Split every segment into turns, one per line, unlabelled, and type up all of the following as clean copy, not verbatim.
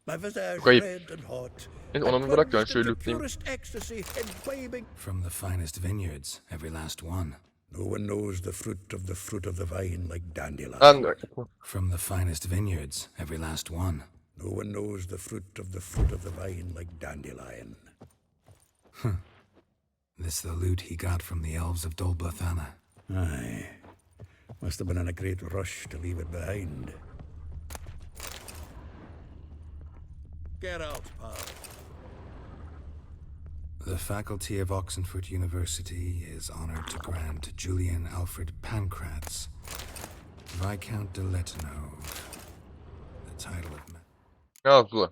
My visage
Çok ayıp.
red and hot.
Neyse onu mu bırak, ben şöyle lootlayayım.
Purest ecstasy, imbibing.
From the finest vineyards, every last one.
No one knows the fruit of the vine like dandelion.
Ben
From the finest vineyards, every last one.
No one knows the fruit of the vine like dandelion.
This the loot he got from the elves of Dolblathana.
Aye. Must have been in a great rush to leave it behind. Get out, pal.
The faculty of Oxenford University is honored to grant Julian Alfred Pancratz, Viscount de Lettenhove, the title of...
ne yaptılar?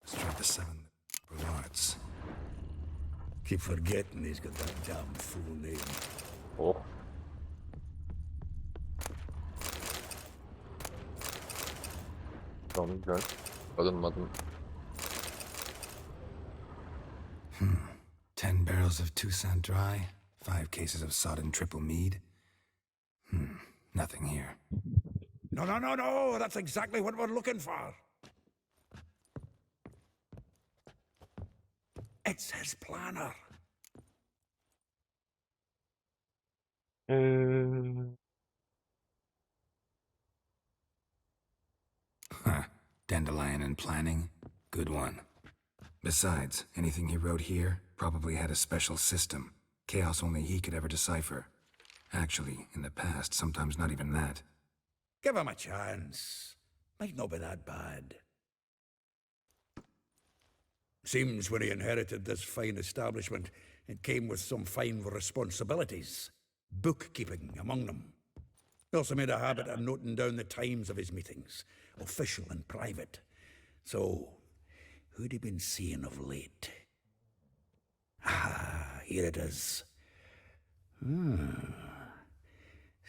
Straight the seven Lords.
Keep forgetting he's got that damn full name.
Oh. Tamam güzel. Adım.
10 barrels of Toussaint Dry, 5 cases of sodden triple mead. Nothing here.
No. That's exactly what we're looking for. It's his planner.
Dandelion and planning. Good one. Besides, anything he wrote here probably had a special system. Chaos only he could ever decipher. Actually, in the past, sometimes not even that.
Give him a chance. Might not be that bad. Seems when he inherited this fine establishment, it came with some fine responsibilities. Bookkeeping among them. He also made a habit of noting down the times of his meetings, official and private. So, who'd he been seeing of late? Ah, here it is.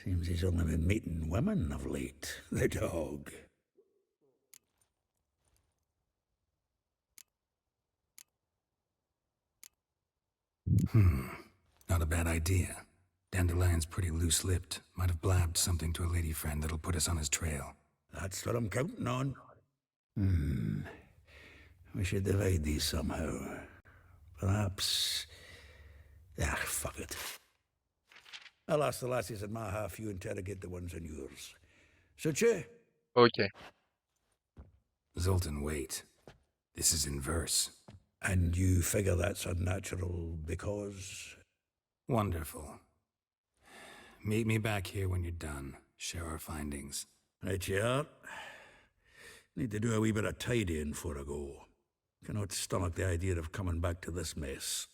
Seems he's only been meeting women of late, the dog.
Not a bad idea. Dandelion's pretty loose-lipped. Might have blabbed something to a lady friend that'll put us on his trail.
That's what I'm counting on. We should divide these somehow. Perhaps... fuck it. I'll ask the lassies in my half, you interrogate the ones in yours. Suit you?
Okay.
Zoltan, wait. This is in verse.
And you figure that's unnatural because...
Wonderful. Meet me back here when you're done. Share our findings.
Right you are. Need to do a wee bit of tidying before I go. Cannot stomach the idea of coming back to this mess.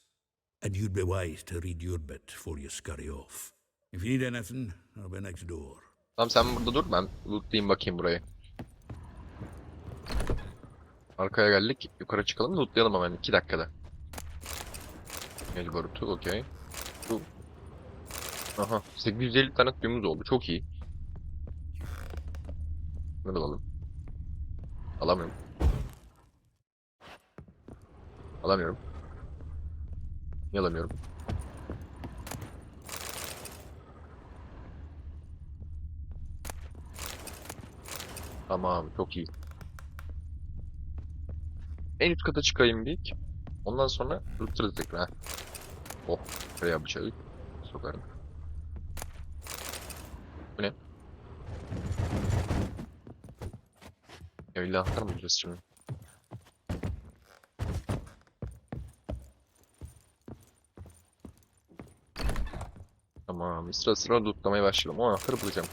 And you'd be wise to read your bit before you scurry off. If you need anything, I'll be next door.
Tamam sen burada dur, ben lootlayayım bakayım burayı. Arkaya geldik. Yukarı çıkalım, lootlayalım hemen 2 dakikada. El barutu, okey. Aha, 850 tane tüyümüz oldu. Çok iyi. Ne alalım? Alamıyorum. Alamıyorum. Niye alamıyorum? Tamam, çok iyi. En üst kata çıkayım bir. Ondan sonra lootlarız tekrar. Oh, buraya bıçağı sokarım. Bu ne? Ya illa atar mı bulacağız şimdi? Tamam, sıra lootlamaya başlayalım. O anahtarı bulacağım.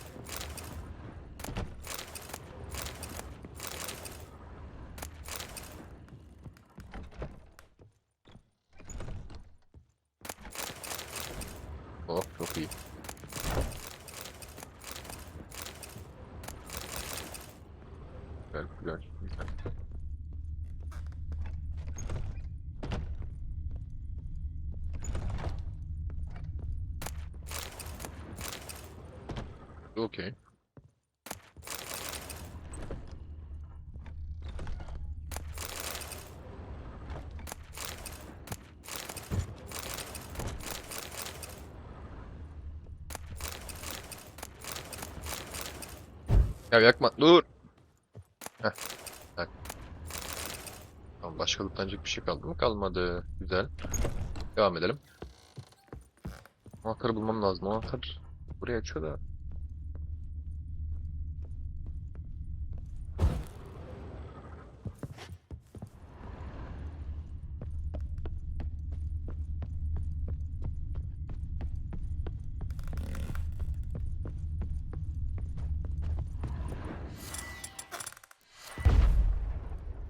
Oh, çok iyi. Güzel. Okay. Ya yakma, dur. Heh. Heh. Tamam, başka lootlanacak bir şey kaldı mı? Kalmadı. Güzel. Devam edelim. Anahtarı bulmam lazım. Anahtar buraya açıyor da.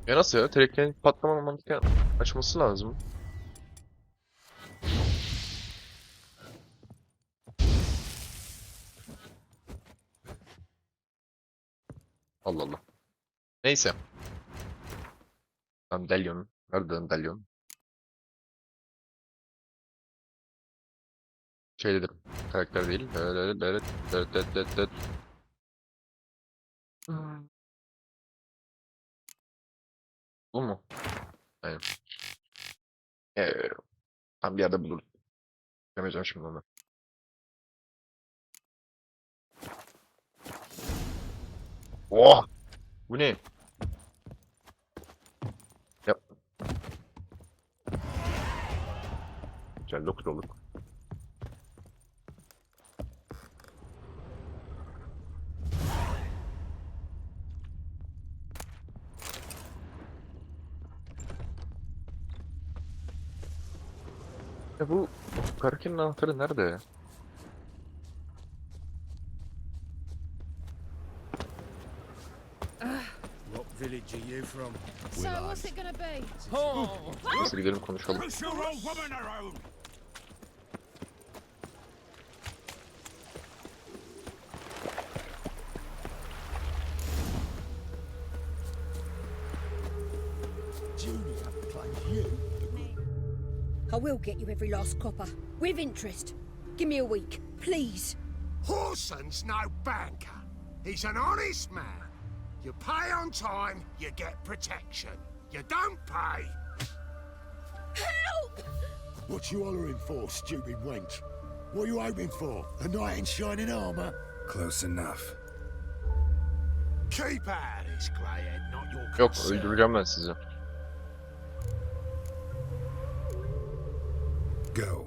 Ya nasıl ya? Tereklerin patlamamanken açması lazım. Allah Allah. Neyse. Tamam, Delyon. Nerede Delyon? Şey dedim. Karakter değil. Hmm. Bu mu? Aynen. Tam bir yerde buluruz. Demeyeceğim şimdi onu. Oh! Bu ne? Yap. Güzel, dokuz olduk. Ya bu karakenin anahtarı nerede?
What village are you from?
So what's it gonna be?
Neyse, gidelim konuşalım.
Push your old woman around!
Julia claims you.
I will get you every last copper, with interest. Give me a week, please.
Horson's no banker. He's an honest man. You pay on time, you get protection. You don't pay.
Help!
What you hollering for, stupid wench? What you hoping for? A knight in shining armour?
Close enough.
Keep out of this, Greyhead, not your
Yok,
concern.
öldüreceğim ben sizi.
Go.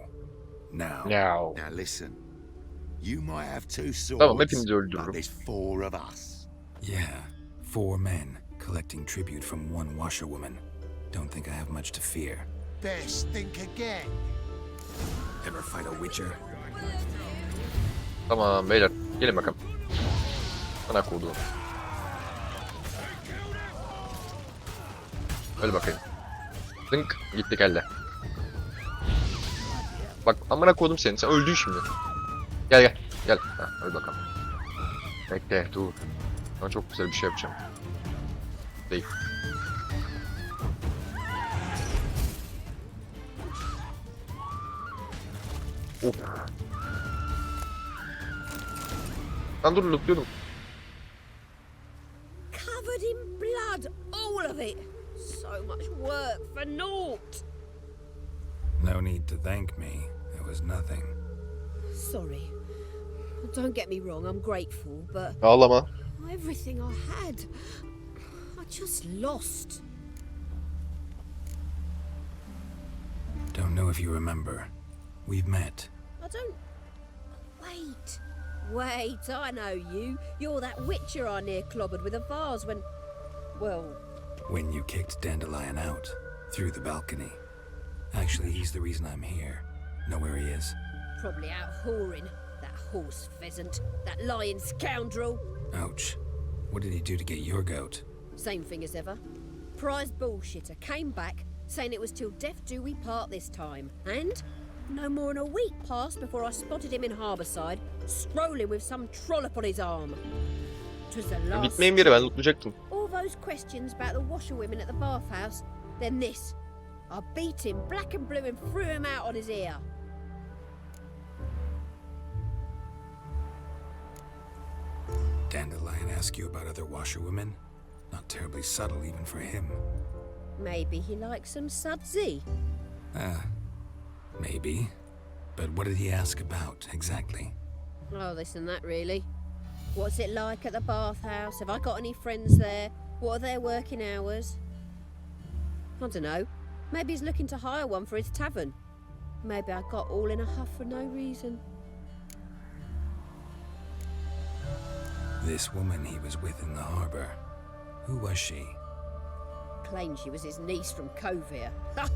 Now.
Now.
Now listen. You might have two swords,
Tamam, hepinizi öldürürüm.
but there's four of us.
Yeah. 4 men collecting tribute from one washerwoman. Don't think I have much to fear.
Best think again.
Ever fight a witcher?
Tamam beyler, gelin bakalım. Bana kodu. Öl bakayım. Dınk, gitti kelle. Bak amına kodum seni, sen öldün şimdi. Gel gel, gel. Ha, öl bakalım. Bekle, dur. Ben çok güzel bir şey yapacağım. Değil. Of. Ben dur, lootluyordum.
Covered in blood, all of it. So much work for naught.
No need to thank me. It was nothing.
Sorry. Don't get me wrong, I'm grateful, but
Ağlama.
everything I had, I just lost.
Don't know if you remember. We've met.
I don't... Wait, I know you. You're that witcher I near clobbered with a vase when... Well,
When you kicked Dandelion out. Through the balcony. Actually, he's the reason I'm here. Know where he is?
probably out whoring. That horse pheasant. That lying scoundrel.
Ouch. What did he do to get your goat?
Same thing as ever. Prize bullshitter came back, saying it was till death do we part this time. And no more than a week passed before I spotted him in Harbourside, strolling with some trollop on his arm. 'Twas the last...
Bitmeyin bir yere, ben lootlayacaktım.
All those questions about the washerwomen at the bathhouse, then this. I beat him black and blue and threw him out on his ear.
Dandelion ask you about other washerwomen? Not terribly subtle even for him.
Maybe he likes some sudsy.
Maybe. But what did he ask about, exactly?
Oh, this and that, really. What's it like at the bathhouse? Have I got any friends there? What are their working hours? I don't know. Maybe he's looking to hire one for his tavern. Maybe I got all in a huff for no reason.
This woman he was with in the harbor. Who was she?
Claimed she was his niece from Covere. Ha!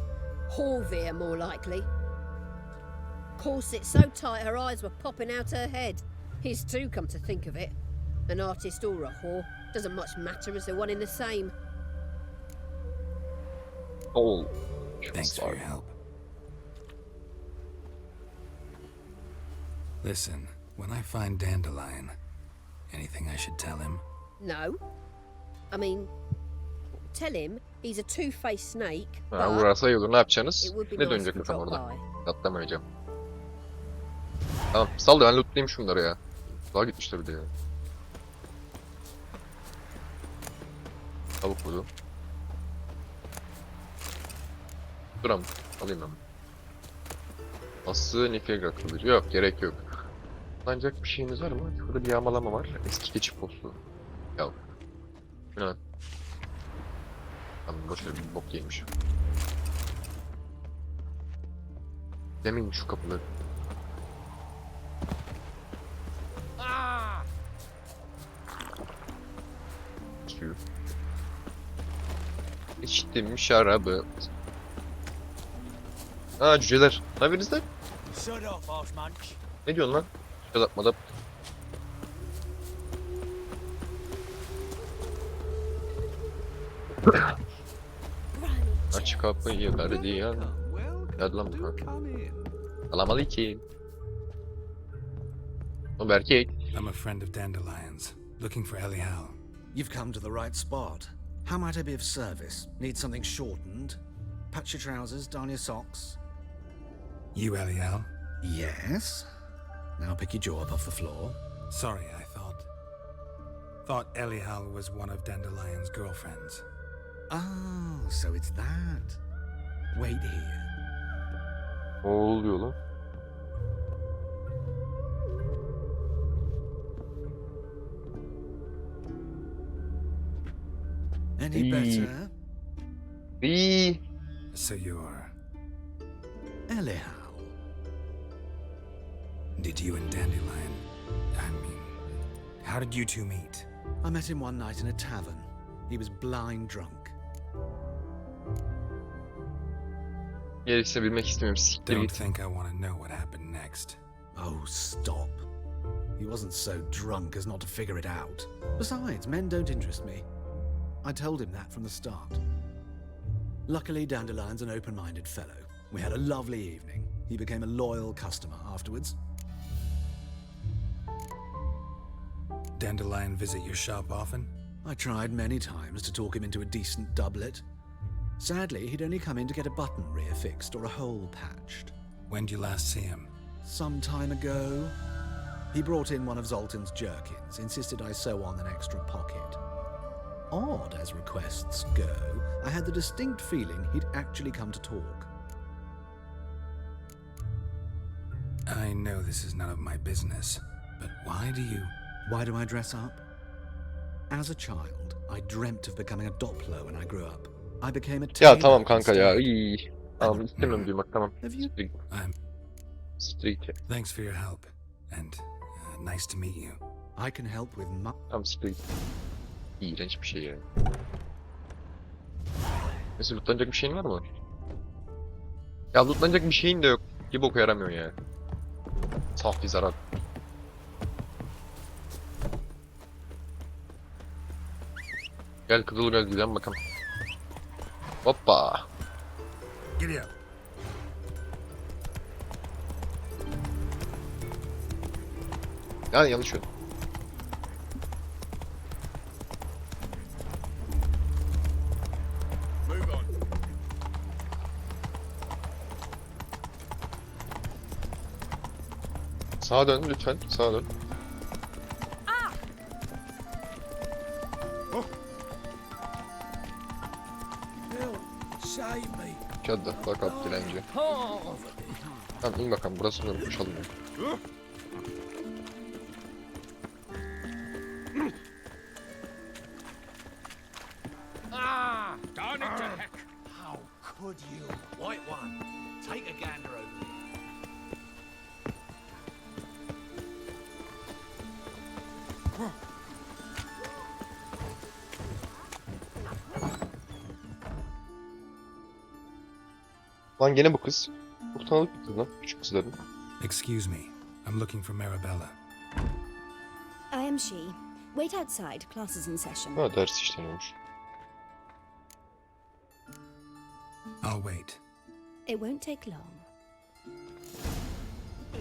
Horvere, more likely. Corset so tight her eyes were popping out her head. His too, come to think of it. An artist or a whore. Doesn't much matter as they're one in the same.
Oh.
Thanks for your help. Listen, when I find Dandelion, anything I should tell him?
No. I mean, tell him he's a two-faced snake,
Ha,
but
burası iyi olur. Ne yapacaksınız?
it would be
Ne
nice
dönecek
to
kafam
drop
orada?
by.
Atlamayacağım. Tamam sal da ben lootlayayım şunları ya. Daha gitmişler bir de ya. Tavuk budu. Duram. Alayım ben. Aslı nifega kılıcı. Yok gerek yok. Ancak bir şeyimiz var mı? Şurada bir yağmalama var. Eski geçip postu. Ya. Bu ne lan? Tamam boşver bir bok yemiş. Demin şu kapıları. Suyu. İçtim şarabı. Aa cüceler. Ne yapıyorsunuz lan?
Shut up, Arse Munch.
Ne diyorsun lan? Şöyle atmadan. Aç kapıyı gardiyan. Hadi lan bu. Selamünaleyküm. O bir erkek.
I'm a friend of Dandelion's, looking for Ellie Hal.
You've come to the right spot. How might I be of service? Need something shortened? Patch your trousers, darn your socks.
You Ellie Hal?
Yes. Now pick your jaw up off the floor.
Sorry, I thought Ellie Hal was one of Dandelion's girlfriends.
Oh, so it's that. Wait here.
Ne oluyor lan?
Any better?
İyi.
So you're...
Ellie Hal.
Did you and Dandelion... how did you two meet?
I met him one night in a tavern. He was blind drunk.
Gerekse bilmek istemiyorum. Siktir
Don't
git.
think I want to know what happened next.
Oh, stop. He wasn't so drunk as not to figure it out. Besides, men don't interest me. I told him that from the start. Luckily, Dandelion's an open-minded fellow. We had a lovely evening. He became a loyal customer afterwards.
Dandelion visit your shop often?
I tried many times to talk him into a decent doublet. Sadly, he'd only come in to get a button rear fixed or a hole patched.
When did you last see him?
Some time ago, he brought in one of Zoltan's jerkins, insisted I sew on an extra pocket. Odd as requests go, I had the distinct feeling he'd actually come to talk.
I know this is none of my business, but why do you...
Why do I dress up? As a child, I dreamt of becoming a Doppler when I grew up. I became a
Ya
tailor
tamam kanka ya.
instead.
İyi. Tamam istemiyorum duymak tamam.
Have you-
Street.
I'm...
Street.
Thanks for your help, and nice to meet you.
I can help with
Tamam street. İğrenç bir şey ya. Neyse lootlanacak bir şeyin var mı? Ya lootlanacak bir şeyin de yok. Bir boku yaramıyor ya. Saf bir zarar. Gel kızıl gel gidelim bakalım. Hoppa.
Giddy up.
Ya yanlış yön. Sağa dön lütfen. Sağa dön.
Save me.
Shut the fuck up dilenci. Tamam in bakalım burası dönmüş alınıyor.
would you?
White one. Take a gander over there.
Lan gene bu kız. Çok tanıdık bir kız lan. Küçük kızların.
Excuse me. I'm looking for Marabella.
I am she. Wait outside. Class is in session.
Ha, ders işleniyormuş.
I'll wait.
It won't take long.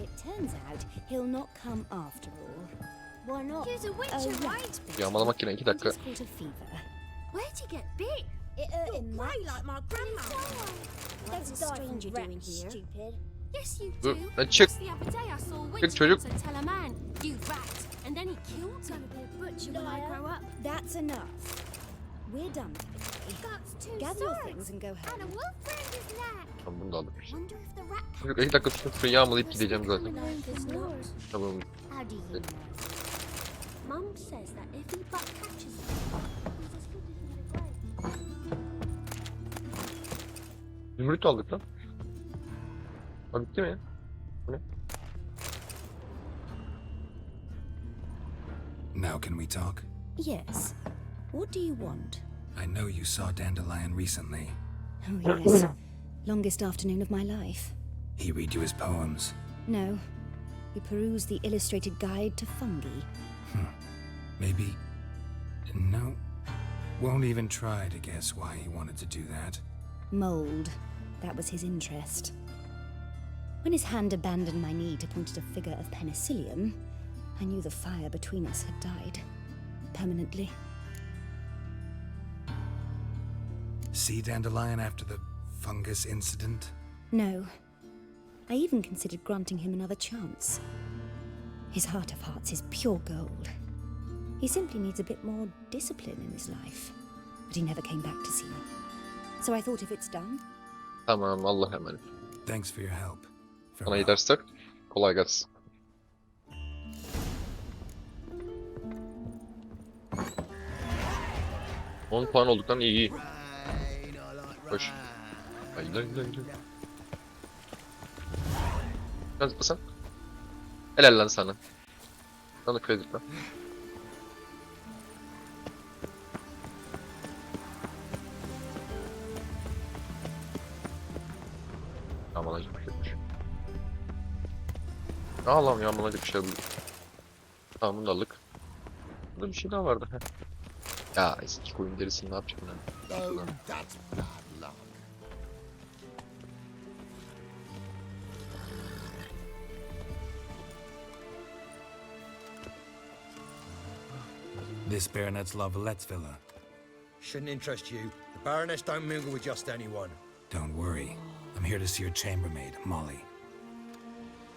It turns out he'll not come after all. Why not?
He's a witcher, right?
Yağmalamak yine 2 dakika.
It's called a fever.
Where'd you get bit?
It hurt him
Grey
much.
like my grandma.
What's a stranger doing here?
Stupid.
Yes, you
Dur,
do.
lan çık.
Just the other day I saw a
Çık
witch
çocuk.
hunter tell a man, "You rat," and then he killed him.
Gonna be a butcher when I grow up.
That's enough. We're done for today.
That's two
Gather your
swords.
things and go
And a
home.
wolf round his neck.
Tamam, bunu da aldık.
Wonder if the rat
Çocuk 2 dakika tutup şurayı yağmalayıp gideceğim zaten. Tamam.
How do you know?
Mum says that if he but catches him, he's as good as in the grave.
Zümrüt aldık lan. Ha, bitti mi ya? Bu ne?
Now can we talk?
Yes. What do you want?
I know you saw Dandelion recently.
Oh, yes. Longest afternoon of my life.
He read you his poems.
No. We perused the illustrated guide to fungi.
Maybe... No. Won't even try to guess why he wanted to do that.
Mold. That was his interest. When his hand abandoned my knee to point at a figure of penicillium, I knew the fire between us had died. Permanently.
See Dandelion after the fungus incident?
No. I even considered granting him another chance. His heart of hearts is pure gold. He simply needs a bit more discipline in his life. But he never came back to see me. So I thought if it's done,
Tamam, Allah'a emanet.
Thanks for your help.
Sana
Farewell.
gidersek kolay gelsin. On puan olduktan iyi. Hoş. Hayır, hayır, hayır. Sen zıplasana. Helal lan sana. Sana kredi lan. Yağmalacı bir şeymiş. Allah'ım, yağmalacı bir şey buldum. Tamam, bunu da aldık. Burada bir şey daha vardı. Heh. Ya eski koyun derisini ne yapacağım ben?
Oh, that's bad luck.
This Baronet's Lavallette's villa.
Shouldn't interest you. The Baroness don't mingle with just anyone.
Don't worry. I'm here to see your chambermaid, Molly.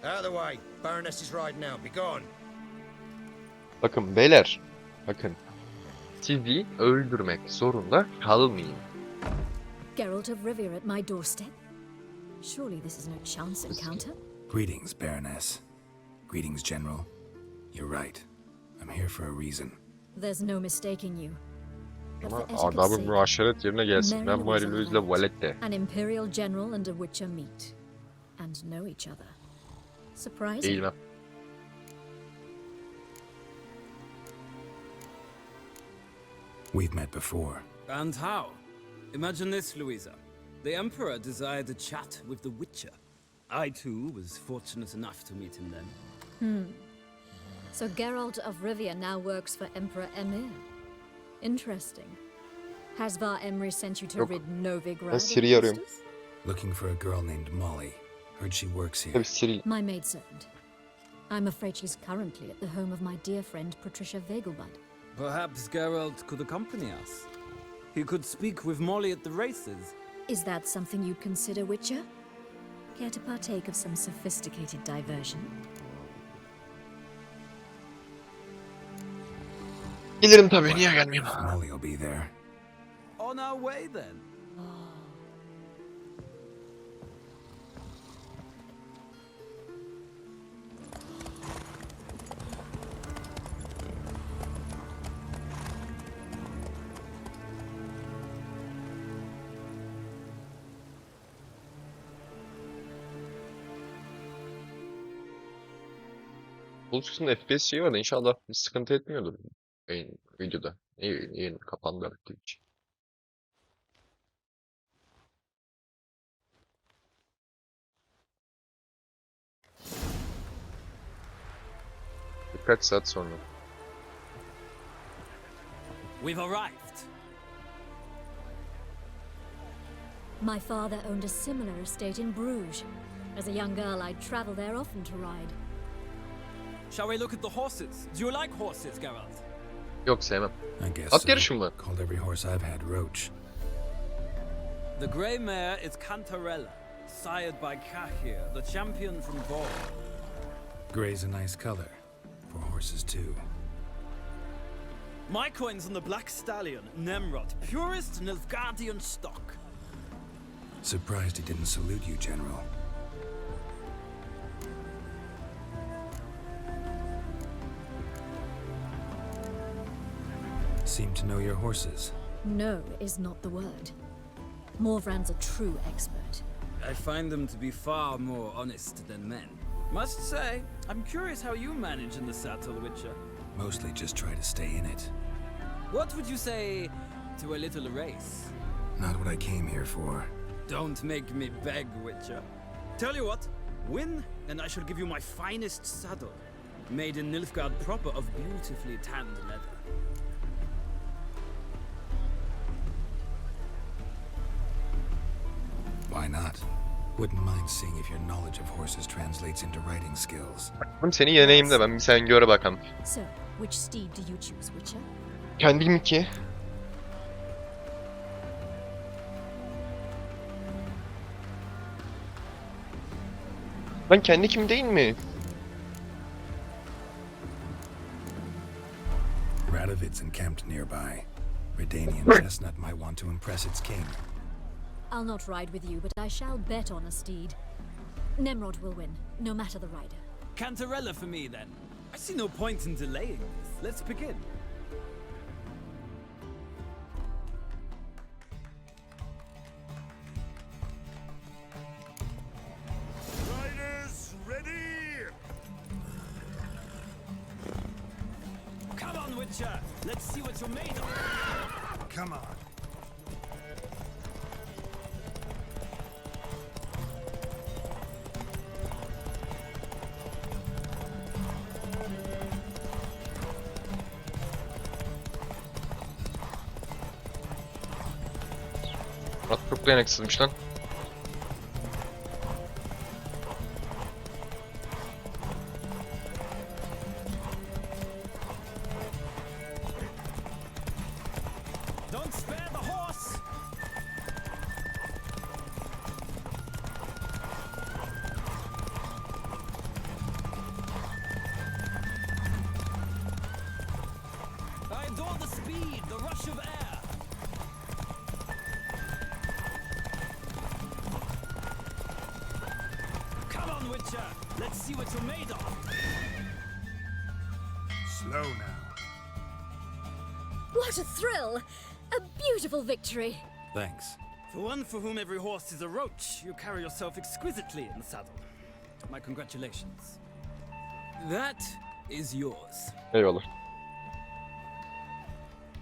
Out of the way. Baroness is riding out. Be gone.
Bakın beyler. Bakın. Sizi öldürmek zorunda kalmayın.
Geralt of Rivia at my doorstep? Surely this is no chance encounter?
Greetings, Baroness. Greetings, General. You're right. I'm here for a reason.
There's no mistaking you. Of
Ama
the etiquette
adabı
sake,
müaşeret yerine gelsin.
Merry
Ben bu
Louise
Louise'le
Alliance,
Valette.
an imperial general and a witcher meet and know each other. Surprising.
Eğilmem.
We've met before.
And how? Imagine this, Louisa. The Emperor desired a chat with the Witcher. I, too, was fortunate enough to meet him then.
So Geralt of Rivia now works for Emperor Emir. Interesting. Has Var Emry sent you to
Yok.
rid Novigrad
Ben
of
Ciri'yi arıyorum.
monsters?
Looking for a girl named Molly. Heard she works here.
Tabii Ciri.
My maidservant. I'm afraid she's currently at the home of my dear friend Patricia Vegelbud.
Perhaps Geralt could accompany us. He could speak with Molly at the races.
Is that something you'd consider, Witcher? Care to partake of some sophisticated diversion?
Gelirim tabii, niye gelmeyeyim?
Molly will be there.
On our way, then.
Full screen FPS şeyi vardı. İnşallah bir sıkıntı etmiyordur videoda. İyi kapandı artık Twitch. Birkaç saat sonra.
We've arrived.
My father owned a similar estate in Bruges. As a young girl, I'd travel there often to ride.
Shall we look at the horses? Do you like horses, Geralt?
Yok sevmem.
I guess
At
so.
yarışı mı?
Called every horse I've had Roach.
The grey mare is Cantarella, sired by Kahir, the champion from Gaul.
Gray's a nice color. For horses, too.
My coin's on the black stallion, Nemrod, purest Nilfgaardian stock.
Surprised he didn't salute you, General. Seem to know your horses.
No is not the word. Morvran's a true expert.
I find them to be far more honest than men. Must say, I'm curious how you manage in the saddle, Witcher.
Mostly just try to stay in it.
What would you say to a little race?
Not what I came here for.
Don't make me beg, Witcher. Tell you what, win, and I shall give you my finest saddle. Made in Nilfgaard proper of beautifully tanned leather.
Why not? Wouldn't mind seeing if your knowledge of horses translates into riding skills.
Oğlum seni yeneyim de ben bir sen göre bakalım.
So, which steed do you choose, Witcher?
Kendim ki. Ben kendi kim değil mi?
Radovid's encamped nearby. Redanian chestnut might want to impress its king.
I'll not ride with you, but I shall bet on a steed. Nemrod will win, no matter the rider.
Cantarella for me, then. I see no point in delaying this. Let's begin.
Riders, ready?
Come on, Witcher. Let's see what you're made of.
Come on.
At çok dayanıksızmış lan.
Don't spare the horse. I adore the speed, the rush of air. Come on, Witcher. Let's see what you're made of.
Slow now.
What a thrill! A beautiful victory!
Thanks.
For one for whom every horse is a roach, you carry yourself exquisitely in the saddle. My congratulations. That is yours.
Eyvallah.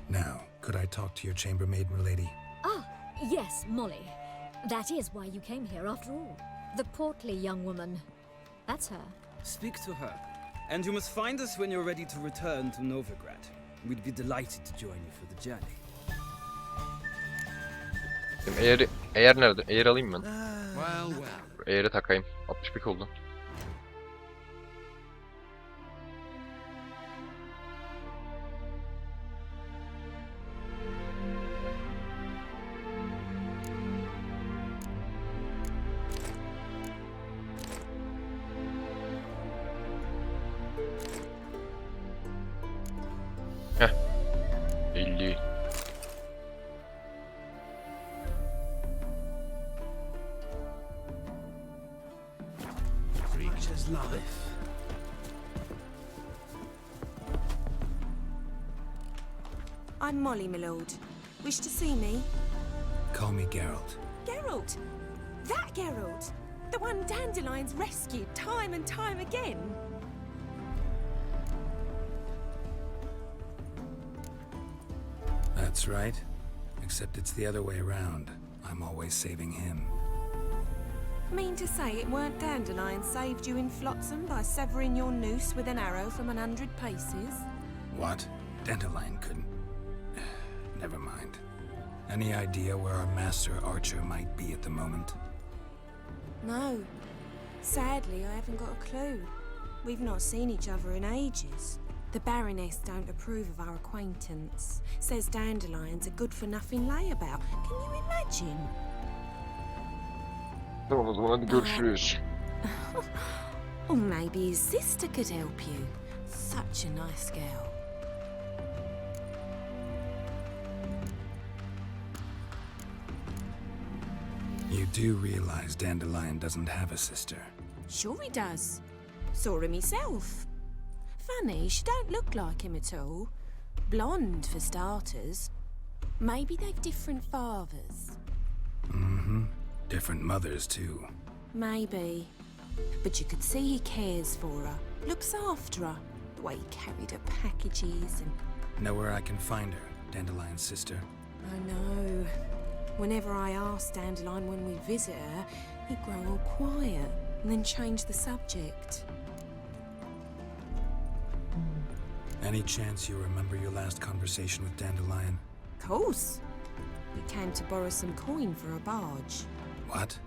Now, could I talk to your chambermaid, milady?
Ah, yes, Molly. That is why you came here after all. The portly young woman. That's her.
Speak to her. And you must find us when you're ready to return to Novigrad. We'd be delighted to join you for the journey.
Eğer nerede? Eğer alayım ben.
Well, well.
Eğer'e takayım. 61 oldu. Heh. 50.
Creature's life.
I'm Molly, my lord. Wish to see me?
Call me Geralt.
Geralt! That Geralt! The one Dandelions rescued time and time again?
That's right. Except it's the other way around. I'm always saving him.
Mean to say it weren't Dandelion saved you in Flotsam by severing your noose with an arrow from 100 paces?
What? Dandelion couldn't... Never mind. Any idea where our master archer might be at the moment?
No. Sadly, I haven't got a clue. We've not seen each other in ages. The Baroness don't approve of our acquaintance. Says Dandelion's a good-for-nothing layabout. Can you imagine?
Tamam o zaman hadi görüşürüz.
Or maybe his sister could help you. Such a nice girl.
You do realize Dandelion doesn't have a sister.
Sure he does. Saw him himself. Funny, she don't look like him at all. Blonde, for starters. Maybe they've different fathers.
Mm-hmm. Different mothers, too.
Maybe. But you could see he cares for her. Looks after her. The way he carried her packages and...
Know where I can find her, Dandelion's sister?
I know. Whenever I ask Dandelion when we visit her, he'd grow all quiet and then change the subject.
Any chance you remember your last conversation with Dandelion?
Of course. He came to borrow some coin for a barge.
What?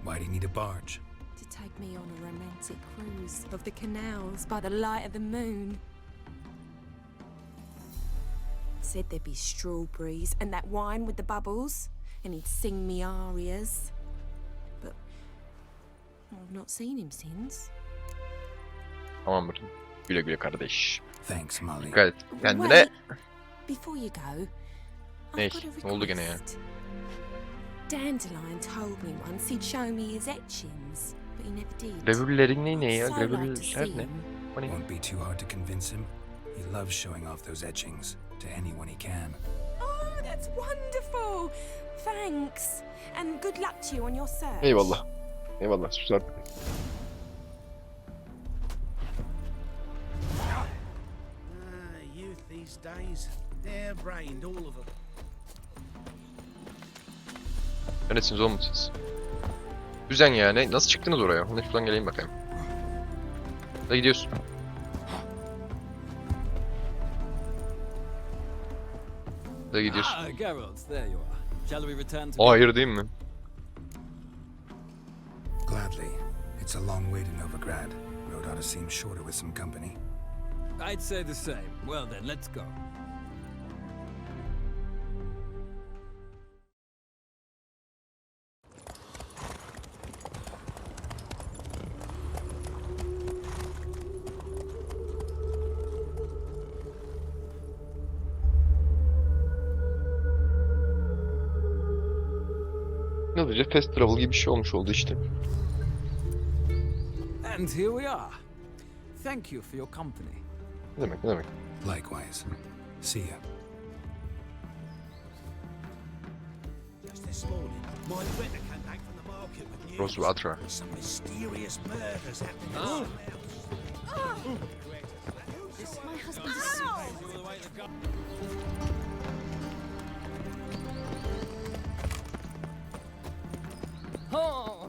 Why do you need a barge?
To take me on a romantic cruise of the canals by the light of the moon. Said there'd be strawberries and that wine with the bubbles, and he'd sing me arias. But I've not seen him since.
Tamamdır. Güle güle kardeş.
Thanks, Molly.
Dikkat et kendine.
Wait, before you go,
Ne?
I've got a request.
Ne oldu gene ya?
Dandelion told me once he'd show me his etchings, but he never did.
Gravürlerin ne ya?
So like to
Gravürler
see
ne?
him.
O ne?
Won't be too hard to convince him. He loves showing off those etchings to anyone he can.
Oh, that's wonderful. Thanks. And good luck to you on your search.
Eyvallah. Eyvallah. Sus artık.
Youth these days, hair-brained, all of them.
Neresiniz oğlum siz? Düzen yani. Nasıl çıktınız oraya? Hadi şuradan geleyim bakayım. Da gidiyorsun. Da gidiyorsun.
Ah, Geralt, there you are. Shall we return to...
Hayır değil mi?
Gladly. It's a long way to Novigrad. Road ought to seem shorter with some company.
I'd say the same. Well then, let's go.
Hızlıca fast travel gibi bir şey olmuş oldu işte.
And here we are. Thank you for your company.
Ne demek, ne demek?
Likewise. See ya.
Just this morning, my letter came back from the market with news.
Rose Ultra.
Some mysterious murders happening at some house.
My husband is Oh!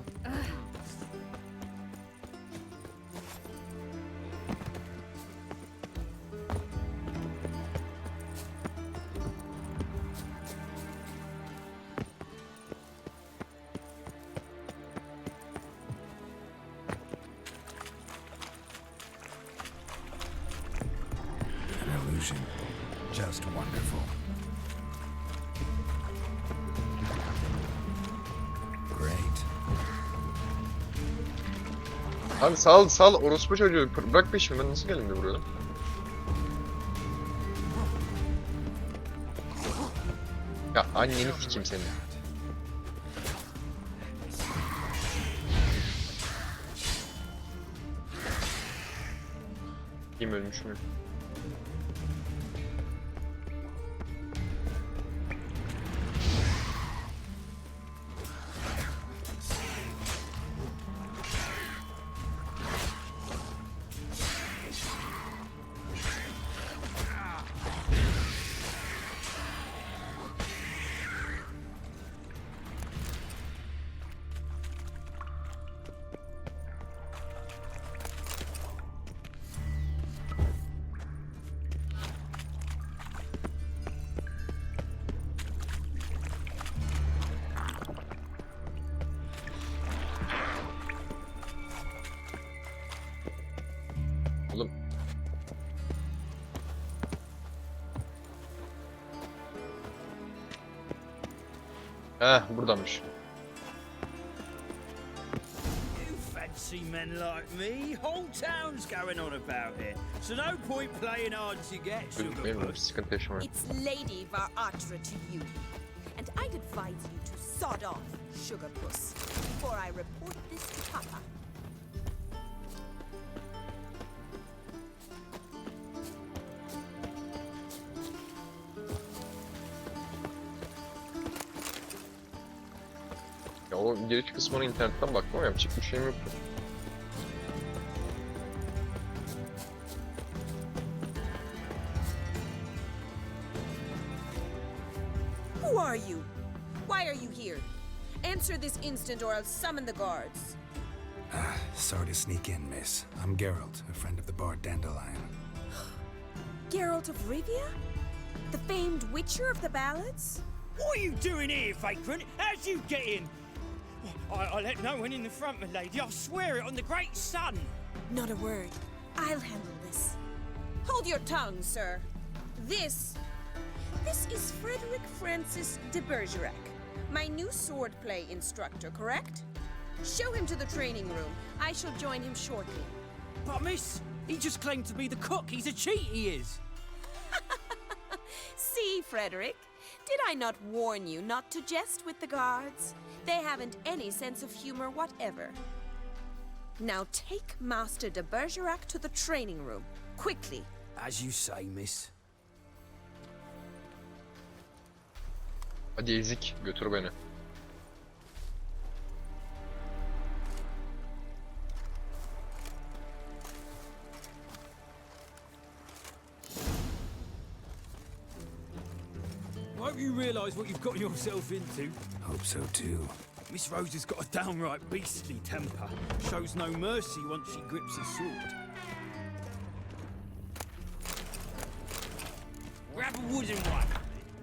An illusion. Just wonderful. Great.
Abi sal orospu çocuğu. Bırak peşimi, ben nasıl geldim de buraya? Ya anneni sikeyim seni. Kim ölmüş mü? Buradanmış.
You fancy men like me? Whole town's going on about it. So no point playing hard to get,
Gözükmeyin mi?
sugar.
Sıkıntı yaşamayın.
It's Lady Varatra to you. And I'd advise you to sod off, sugar puss, before I report this to Papa.
Ya o giriş kısmına internetten baktım ama yapacak bir şeyim yoktu.
Who are you? Why are you here? Answer this instant or I'll summon the guards.
Sorry to sneak in, miss. I'm Geralt, a friend of the bard Dandelion.
Geralt of Rivia? The famed witcher of the ballads?
What are you doing here, vagrant? How'd you get in? I let no one in the front, my lady. I swear it on the great sun.
Not a word. I'll handle this. Hold your tongue, sir. This is Frederick Francis de Bergerac, my new swordplay instructor, correct? Show him to the training room. I shall join him shortly.
But miss, he just claimed to be the cook. He's a cheat, he is.
See, Frederick, did I not warn you not to jest with the guards? They haven't any sense of humor whatever. Now take Master de Bergerac to the training room, quickly.
As you say, miss.
Hadi ezik, götür beni.
Won't you realise what you've got yourself into?
Hope so too.
Miss Rose has got a downright beastly temper. Shows no mercy once she grips a sword. Grab a wooden one.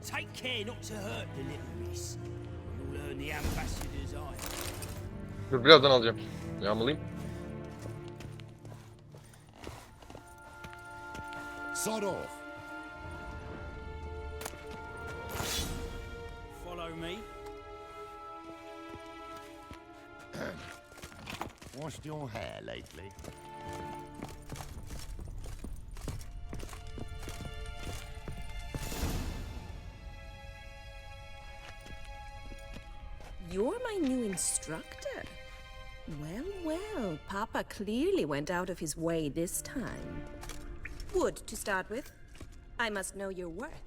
Take care not to hurt the little miss. You'll earn the ambassador's eye.
Dur birazdan alacağım. Yağmalayayım.
Sod off.
Follow me.
Washed your hair lately?
You're my new instructor. Well, well, Papa clearly went out of his way this time. Wood, to start with. I must know your worth.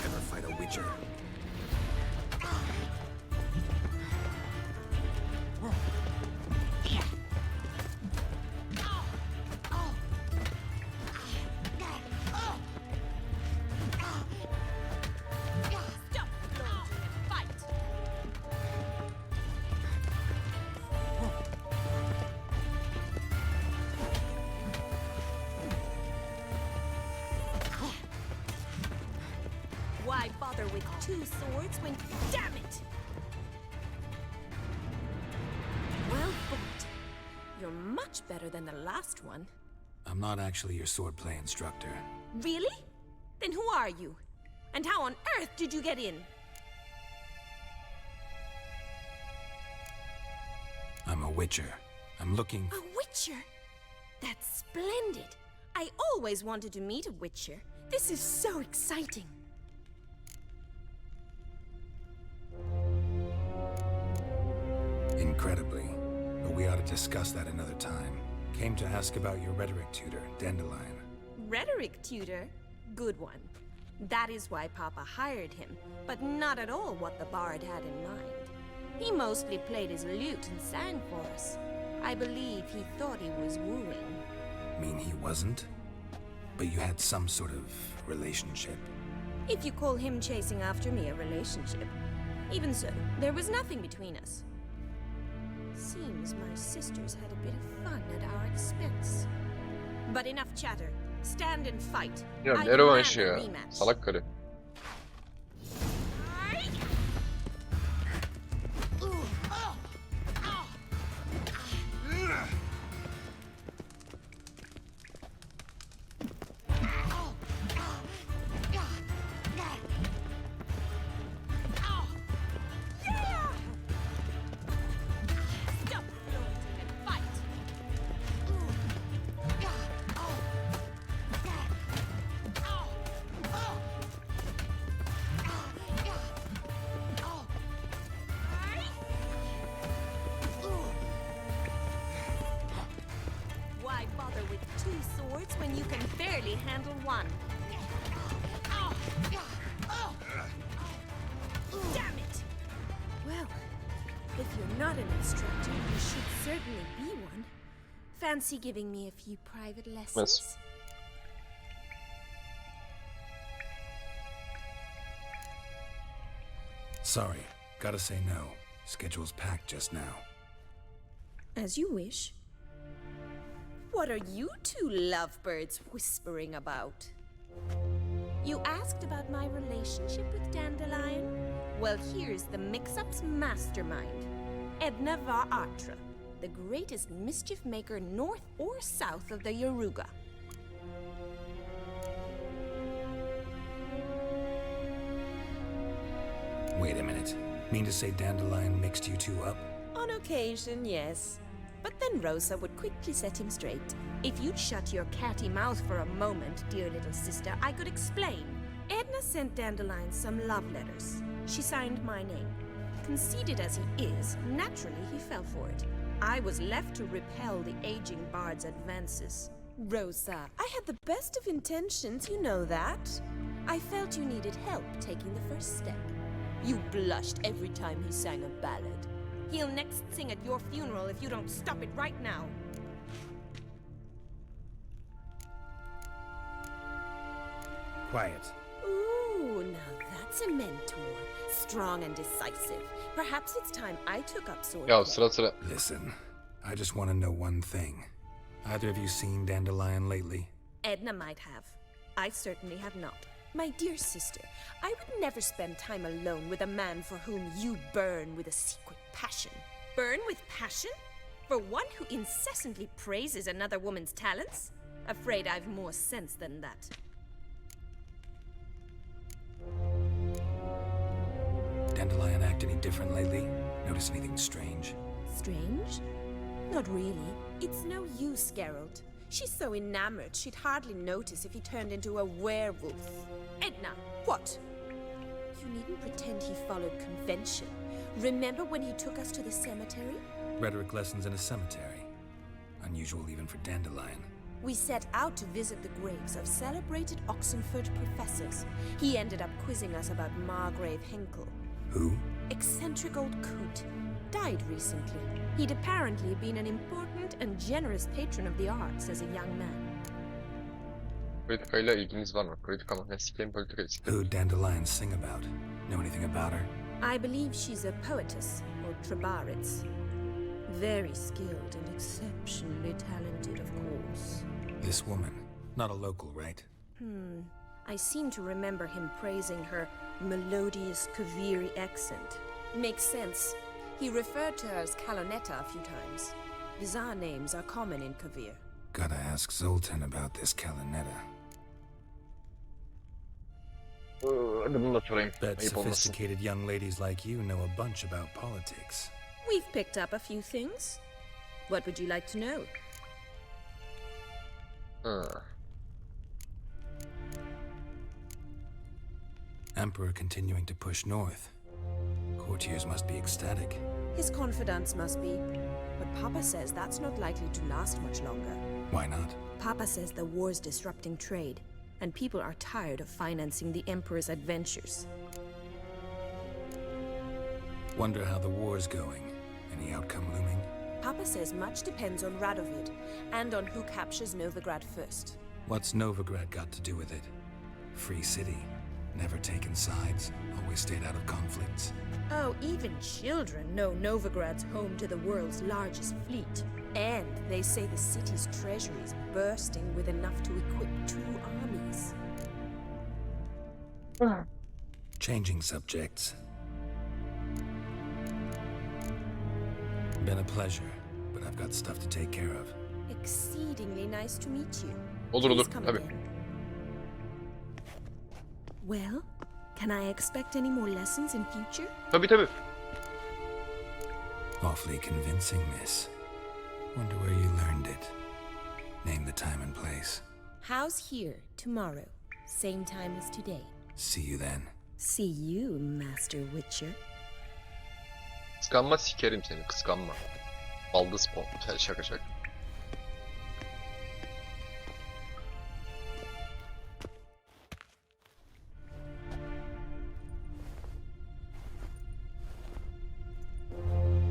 Never fight a witcher.
Stop launching and fight! Why bother with two swords when... Damn it! Well fought. You're much better than the last one.
I'm not actually your swordplay instructor.
Really? Then who are you? And how on earth did you get in?
I'm a witcher. I'm looking...
A witcher? That's splendid. I always wanted to meet a witcher. This is so exciting.
Incredibly. But we ought to discuss that another time. Came to ask about your rhetoric tutor, Dandelion.
Rhetoric tutor? Good one. That is why Papa hired him, but not at all what the bard had in mind. He mostly played his lute and sang for us. I believe he thought he was wooing.
Mean he wasn't? But you had some sort of relationship.
If you call him chasing after me a relationship. Even so, there was nothing between us. Seems my sisters had a bit of fun at our expense. But enough chatter. Stand and fight.
Ya
I
ne rövanşı
demand a
ya?
rematch.
Salak karı.
Stop floating and fight. Why bother with two swords when you can barely handle one? Damn it! Well, if you're not an instructor, you should certainly be one. Fancy giving me a few private lessons?
Yes.
Sorry, gotta say no. Schedule's packed just now.
As you wish. What are you two lovebirds whispering about? You asked about my relationship with Dandelion? Well, here's the mix-up's mastermind. Edna Va Atra, the greatest mischief maker north or south of the Yaruga.
Wait a minute. Mean to say Dandelion mixed you two up?
On occasion, yes. But then Rosa would quickly set him straight. If you'd shut your catty mouth for a moment, dear little sister, I could explain. Edna sent Dandelion some love letters. She signed my name. Conceited as he is, naturally he fell for it. I was left to repel the aging bard's advances. Rosa, I had the best of intentions, you know that. I felt you needed help taking the first step. You blushed every time he sang a ballad. He'll next sing at your funeral if you don't stop it right now.
Quiet.
Ooh, now that's a mentor. Strong and decisive. Perhaps it's time I took up sword
Ya
play.
sıra.
Listen, I just want to know one thing. Either of you seen Dandelion lately?
Edna might have. I certainly have not. My dear sister, I would never spend time alone with a man for whom you burn with a secret passion. Burn with passion? For one who incessantly praises another woman's talents? Afraid I've more sense than that.
Dandelion act any different lately? Notice anything strange?
Strange? Not really. It's no use, Geralt. She's so enamored she'd hardly notice if he turned into a werewolf. Edna, what? You needn't pretend he followed convention. Remember when he took us to the cemetery?
Rhetoric lessons in a cemetery. Unusual even for Dandelion.
We set out to visit the graves of celebrated Oxenford professors. He ended up quizzing us about Margrave Henkel.
Who?
Eccentric old coot. Died recently. He'd apparently been an important and generous patron of the arts as a young man.
Politikayla ilginiz var mı? Politika mı? Ne sikeyim politika için.
Who'd Dandelion sing about? Know anything about her?
I believe she's a poetess, or Trebaritz. Very skilled and exceptionally talented, of course.
This woman. Not a local, right?
I seem to remember him praising her melodious Kaviri accent. Makes sense. He referred to her as Kalonetta a few times. Bizarre names are common in Kavir.
Gotta ask Zoltan about this Kalonetta.
Hadi bunu da sorayım.
Bet
Ayıp olmasın.
sophisticated young ladies like you know a bunch about politics.
We've picked up a few things. What would you like to know?
Emperor continuing to push north. Courtiers must be ecstatic.
His confidants must be. But Papa says that's not likely to last much longer.
Why not?
Papa says the war's disrupting trade, and people are tired of financing the Emperor's adventures.
Wonder how the war's going. Any outcome looming?
Papa says much depends on Radovid, and on who captures Novigrad first.
What's Novigrad got to do with it? Free city. Never taken sides, always stayed out of conflicts.
Oh, even children know Novigrad's home to the world's largest fleet. And they say the city's treasury is bursting with enough to equip 2 armies.
Changing subjects. Been a pleasure, but I've got stuff to take care of.
Exceedingly nice to meet you.
Olur olur,
Please come
tabii.
again. Well, can I expect any more lessons in future?
Tabii tabii.
Awfully convincing, miss. Wonder where you learned it. Name the time and place.
How's here tomorrow? Same time as today.
See you then.
See you, Master Witcher.
Kıskanma sikerim seni, kıskanma. Baldız pon. Şaka şaka.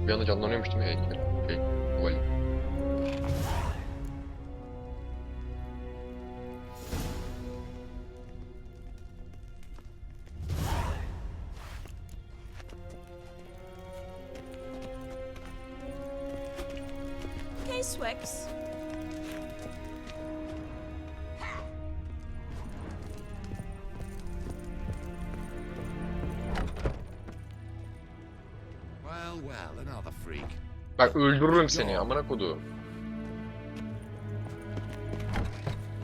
Bir anda canlanıyormuş değil mi heykel? Vali.
Okay, Swix.
Well, another freak.
Bak öldürürüm seni amına koduğum.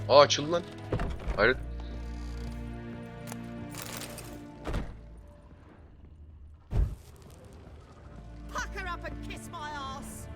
Aa açıldı lan. Hayret.
Pack her up and kiss my ass.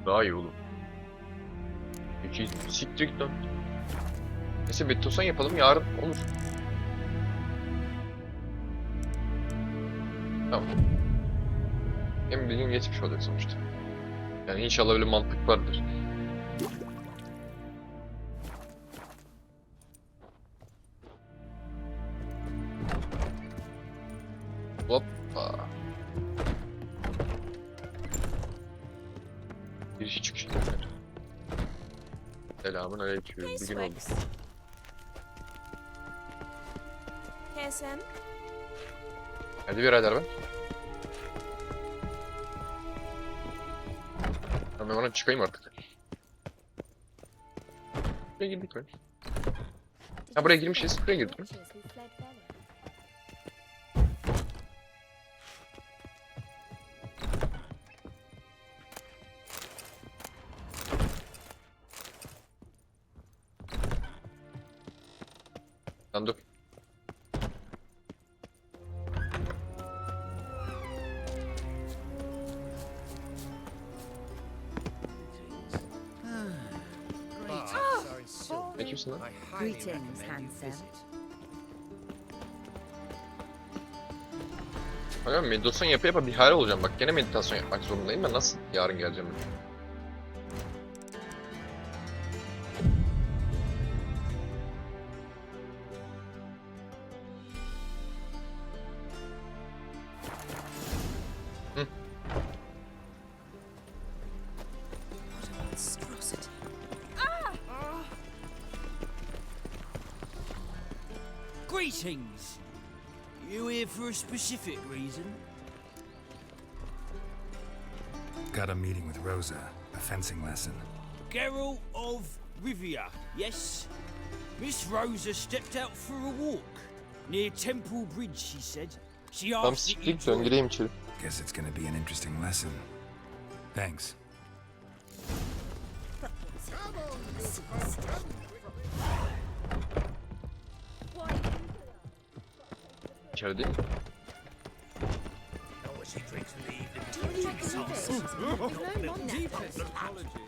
Daha iyi oğlum. Peki siktir git lan. Neyse Bettosan yapalım yarın olur. Tamam. Hem bir gün geçmiş olacak sonuçta. Yani inşallah öyle mantık vardır. Hoppa. Giriş çıkış yerler. Selamun aleyküm.
Okay,
Bir gün oldu.
Swix. KSM.
Hadi birader ben. Ben bana çıkayım artık. Buraya girdik mi? Ha buraya girmişiz. Buraya girdik mi? Lan dur. Ne kimsin lan?
Greetings, handsome.
Aga meditasyon yapa bir hal olacağım. Bak gene meditasyon yapmak zorundayım. Ben nasıl yarın geleceğim?
Monstrosity.
Greetings. You here for a specific reason?
Got a meeting with Rosa, a fencing lesson.
Geralt of Rivia, yes? Miss Rosa stepped out for a walk. Near Temple Bridge, she said. She
Tamam
asked if
siktir
you'd
dön gireyim içeri.
Guess it's gonna be an interesting lesson. Thanks.
İçeri değil mi?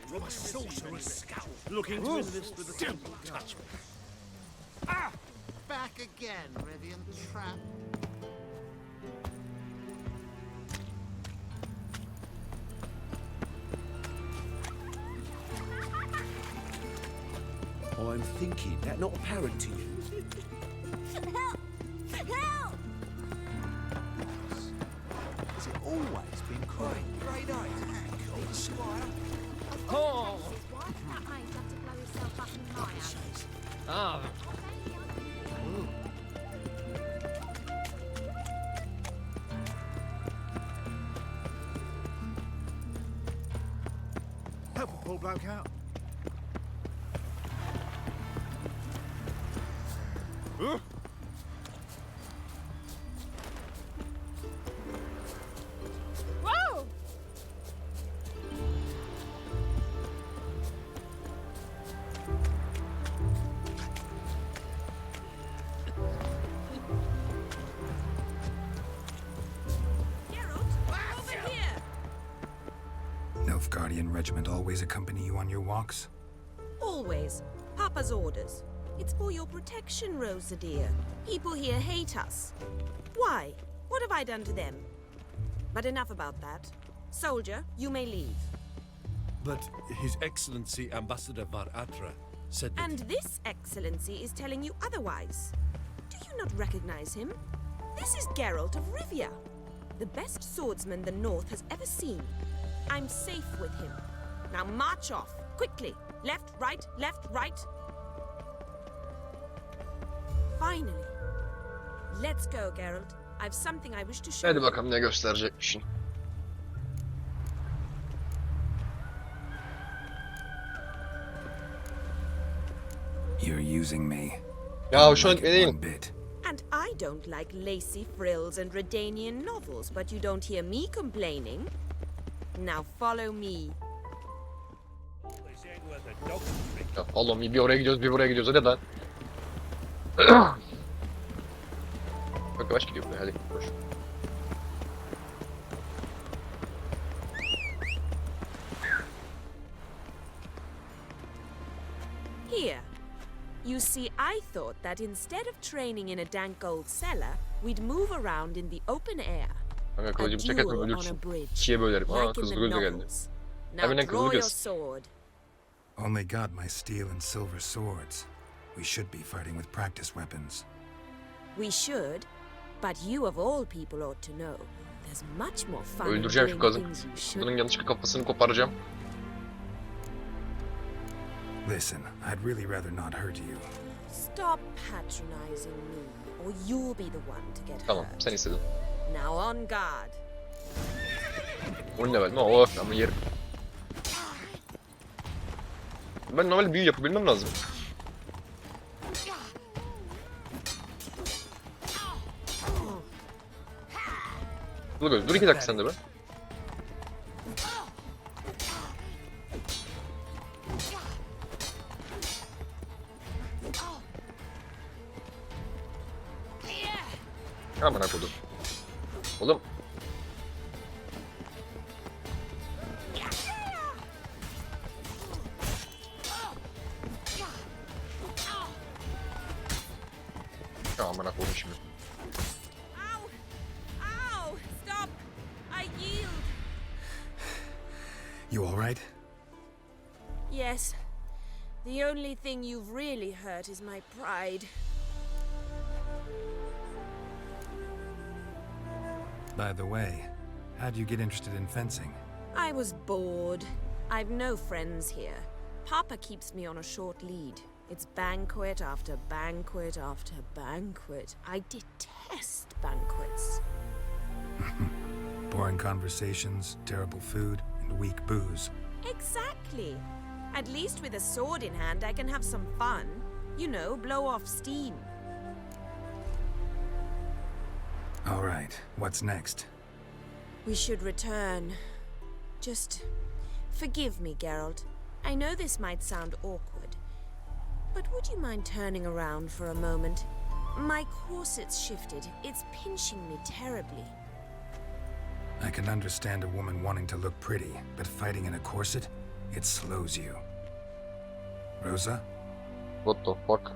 From a sorcerer's scout. Looking to enlist with the temple. Touch me. Ah!
Back again, Rivian Trap.
I'm thinking that not apparent to you.
Help! Help!
Has it always been crying?
Great eyes. Squire.
Oh! That means you have to blow yourself up in fire.
Ah,
Help a poor bloke out.
Whoa!
Nilfgaardian regiment always accompany you on your walks?
Always. Papa's orders. It's for your protection, Rosa dear. People here hate us. Why? What have I done to them? But enough about that. Soldier, you may leave.
But His Excellency Ambassador Var Atra said that...
And this excellency is telling you otherwise. Do you not recognize him? This is Geralt of Rivia, the best swordsman the North has ever seen. I'm safe with him. Now march off, quickly. Left, right, left, right. Finally. Let's go, Geralt. I've something I wish to show
Hadi
you.
bakalım ne gösterecekmişsin.
You're using me.
Ya şu an
Like it
değil.
one bit.
And I don't like lacy frills and Redanian novels, but you don't hear me complaining. Now follow me.
Ya Allah'ım bir oraya gidiyoruz bir buraya gidiyoruz hadi lan. Bak yavaş gidiyor buraya hadi koş.
Here. You see, I thought that instead of training in a dank old cellar, we'd move around in the open air.
Kanka
A
kılıcımı çek etme
duel on a
ölürsün.
bridge,
İkiye bölerim. Aa
like in
kız
the
kılıcı geldi.
novels. Now
Hemen
draw
kızlı
your
kız.
sword.
Only got my steel and silver swords. We should be fighting with practice weapons.
We should, but you of all people ought to know. There's much more fun in
Öldüreceğim şu
doing
kızı.
things you should.
Bunun yanlışlıkla kafasını koparacağım.
Listen, I'd really rather not hurt you.
Stop patronizing me, or you'll be the one to get
Tamam
hurt.
sen istedin.
Now on guard.
O ne ben? Oh ama yerim. Ben normal büyü yapabilmem lazım. Dur 2 dakika sen de be. Aman akodum. Oğlum. Aman akodum şimdi.
Ow! Stop! I yield.
You all right?
Yes. The only thing you've really hurt is my pride.
By the way, how'd you get interested in fencing?
I was bored. I've no friends here. Papa keeps me on a short lead. It's banquet after banquet after banquet. I detest banquets.
Boring conversations, terrible food, and weak booze.
Exactly. At least with a sword in hand, I can have some fun. You know, blow off steam.
All right, what's next?
We should return. Just forgive me, Geralt. I know this might sound awkward, but would you mind turning around for a moment? My corset's shifted. It's pinching me terribly.
I can understand a woman wanting to look pretty, but fighting in a corset, it slows you. Rosa?
What the fuck?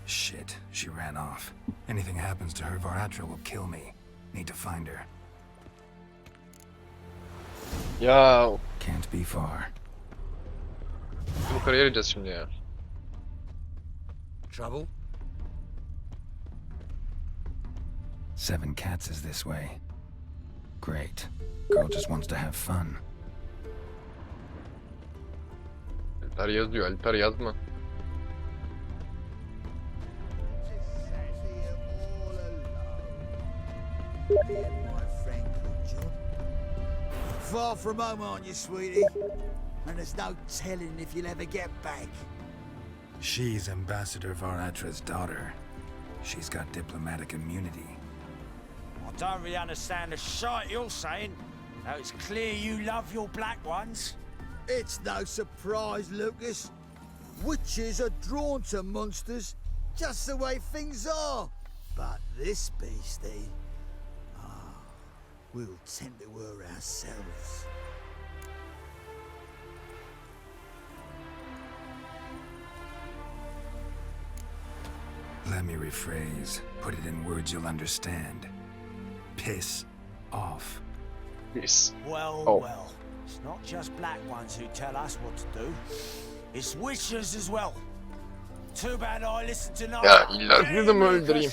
Shit, she ran off. Anything happens to her, Varatra will kill me. Need to find her.
Ya
Can't be far.
yukarı yarayacağız şimdi ya.
Trouble?
7 Cats is this way. Great. Girl just wants to have fun.
Alper yazıyor. Alper yazma.
Far from home, aren't you, sweetie? And there's no telling if you'll ever get back.
She's Ambassador Varatra's daughter. She's got diplomatic immunity.
I don't really understand the shite you're saying. Though it's clear you love your black ones.
It's no surprise, Lucas. Witches are drawn to monsters, just the way things are. But this beastie, we'll tend to her ourselves.
Let me rephrase. Put it in words you'll understand. Piss off.
Yes.
Well,
Oh.
well. It's not just black ones who tell us what to do. It's witchers as well. Too bad I listened to no.
Ya illa sizi mi öldüreyim?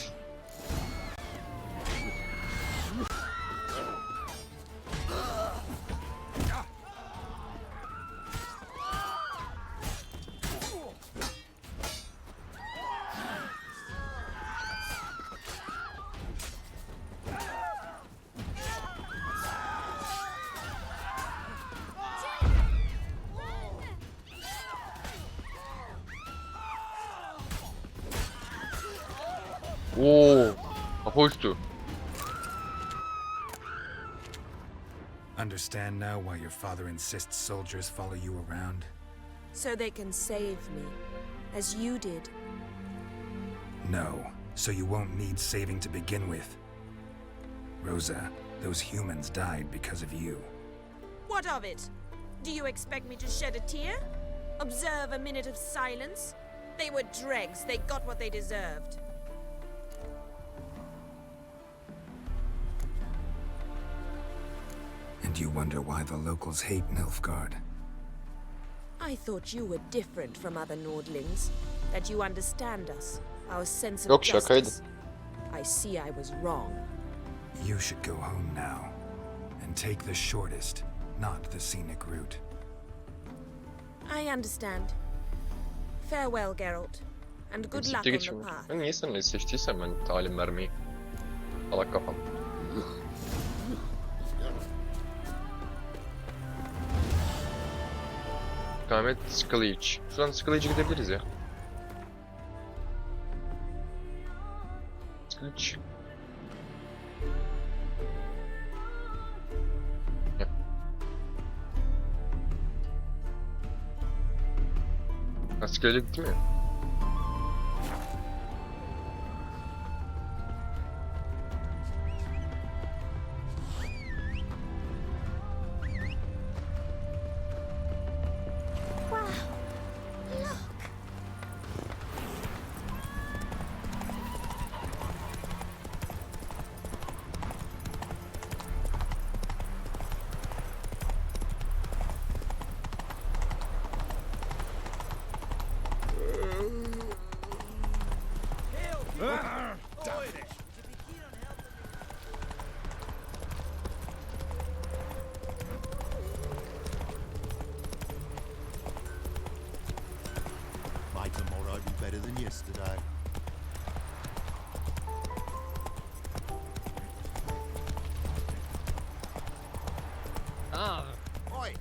Oo, kafa uçtu.
Understand now why your father insists soldiers follow you around?
So they can save me, as you did.
No, so you won't need saving to begin with. Rosa, those humans died because of you.
What of it? Do you expect me to shed a tear? Observe a minute of silence? They were dregs. They got what they deserved.
And you wonder why the locals hate Nilfgaard.
I thought you were different from other Nordlings. That you understand us, our sense of
Yok, şakaydı.
justice. I see I was wrong.
You should go home now. And take the shortest, not the scenic route.
I understand. Farewell, Geralt. And good luck
Siktir
on
git
the
şimdi.
path.
Ben niye seninle seçtiysem ben talim vermeyi. Salak kafam. İstikamet Skellige. Şuradan Skellige gidebiliriz ya. Skellige. Yap. Ha, Skellige gitti mi?
May tomorrow be better than yesterday.
Oi!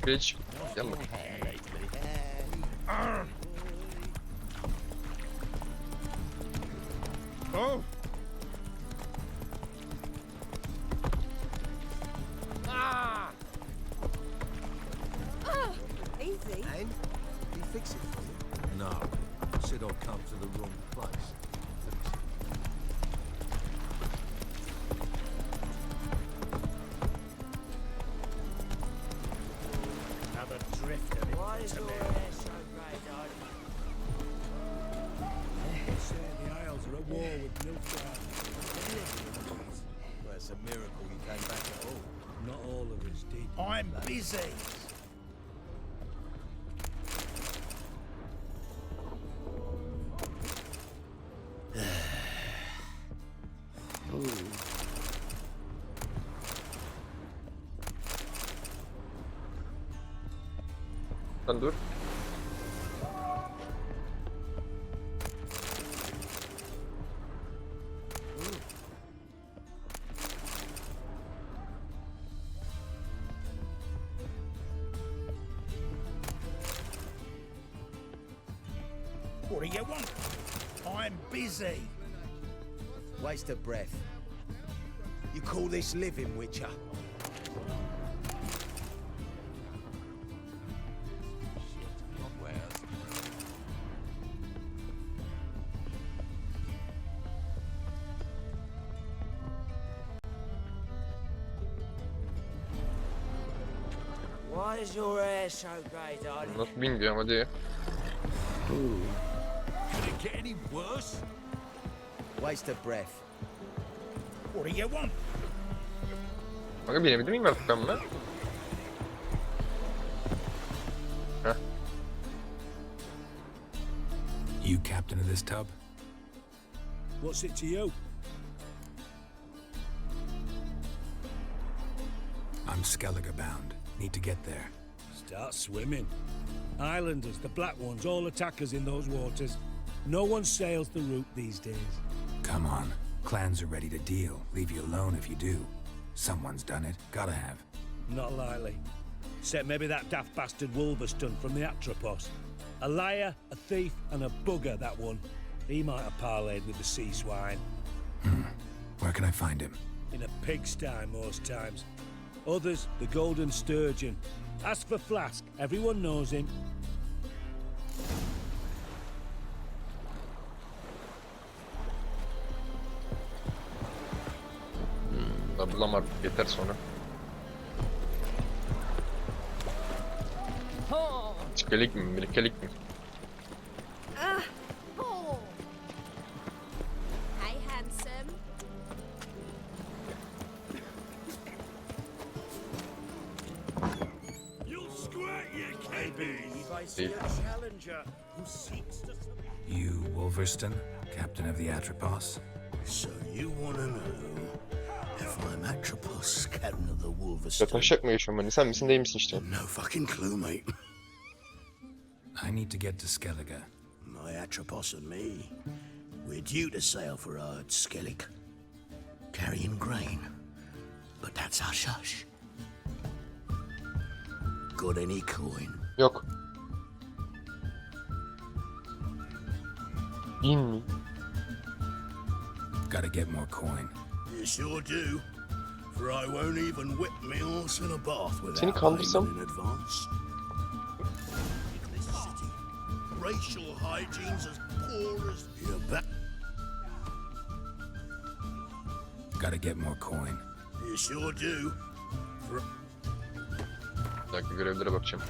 Bitch. Gel bak.
Oh.
Easy.
And he fix it for you? No. Said I'll come to the wrong place.
Have a drift of it.
Why is your hair so grey, darling?
The Isles are at war with Nilfgaard.
Well, it's a miracle you came back at all.
Not all of us did.
I'm busy.
Sen dur.
What do you want? I'm busy. Waste of breath. You call this living, Witcher?
Why is your hair so grey, darling?
Nasıl bilmiyorum hadi.
Can it get any worse? Waste of breath. What do you want?
Kanka binebilir miyim artık ben buna? Heh.
You captain of this tub?
What's it to you?
I'm Skellige bound. Need to get there.
Start swimming. Islanders, the black ones, all attack us in those waters. No one sails the route these days.
Come on. Clans are ready to deal. Leave you alone if you do. Someone's done it. Gotta have.
Not likely. Except maybe that daft bastard Wolverston from the Atropos. A liar, a thief, and a bugger, that one. He might have parlayed with the sea swine.
Where can I find him?
In a pigsty most times. Others, the Golden Sturgeon. Ask for Flask. Everyone knows him.
Da bulamadım. Yeter sonra. Çikelik mi? Birikelik mi?
Hey, handsome.
You'll squirt, you kiddies!
I see a challenger who seeks to...
You, Wolverston, captain of the Atropos?
So you want to know if I'm Atropos, captain of the
Ya
Wolverston?
taşak mı yaşıyorum ben? Sen misin değil misin işte?
No fucking clue, mate.
I need to get to Skellige.
My Atropos and me, we're due to sail for our Skellig, carrying grain. But that's our shush. Got any coin?
Yok. İn mi?
Gotta get more coin.
You sure do. For I won't even whip me horse in a bath without
Seni kandırsam?
payment in advance. In this city, racial hygiene's as poor as your back.
Gotta get more coin.
You sure do.
Bir dakika görevlere bakacağım.